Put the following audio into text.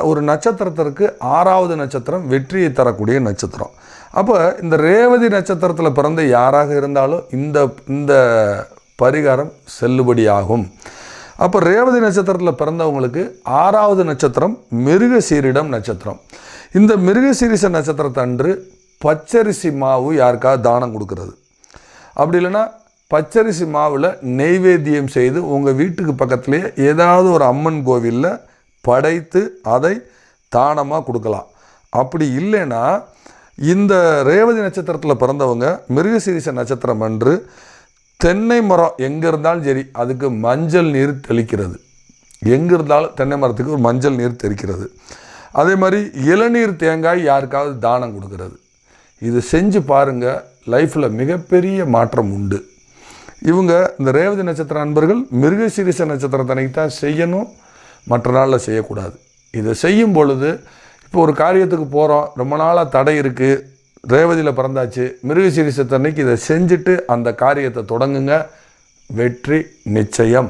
ஒரு நட்சத்திரத்திற்கு 6வது நட்சத்திரம் வெற்றியை தரக்கூடிய நட்சத்திரம். அப்போ இந்த ரேவதி நட்சத்திரத்தில் பிறந்த யாராக இருந்தாலும் இந்த பரிகாரம் செல்லுபடியாகும். அப்போ ரேவதி நட்சத்திரத்தில் பிறந்தவங்களுக்கு 6வது நட்சத்திரம் மிருகசீரிடம் நட்சத்திரம். இந்த மிருகசீரிஷ நட்சத்திரத்தை அன்று பச்சரிசி மாவு யாருக்காவது தானம் கொடுக்கறது, அப்படி இல்லைன்னா பச்சரிசி மாவில் நெய்வேத்தியம் செய்து உங்கள் வீட்டுக்கு பக்கத்துலேயே ஏதாவது ஒரு அம்மன் கோவிலில் படைத்து அதை தானமாக கொடுக்கலாம். அப்படி இல்லைன்னா இந்த ரேவதி நட்சத்திரத்தில் பிறந்தவங்க மிருகசீரிஷ நட்சத்திரம் அன்று தென்னை மரம் எங்கே இருந்தாலும் சரி அதுக்கு மஞ்சள் நீர் தெளிக்கிறது. எங்கே இருந்தாலும் தென்னை மரத்துக்கு ஒரு மஞ்சள் நீர் தெளிக்கிறது. அதே மாதிரி இளநீர் தேங்காய் யாருக்காவது தானம் கொடுக்கறது. இது செஞ்சு பாருங்கள், லைஃப்பில் மிகப்பெரிய மாற்றம் உண்டு. இவங்க இந்த ரேவதி நட்சத்திர அன்பர்கள் மிருகசீரிஷ நட்சத்திரத்தன்னைக்கு தான் செய்யணும், மற்ற நாளில் செய்யக்கூடாது. இதை செய்யும் பொழுது இப்போ ஒரு காரியத்துக்கு போகிறோம், ரொம்ப நாளாக தடை இருக்குது, ரேவதியில் பிறந்தாச்சு, மிருகசீரிஷத்தன்னைக்கு இதை செஞ்சுட்டு அந்த காரியத்தை தொடங்குங்க, வெற்றி நிச்சயம்.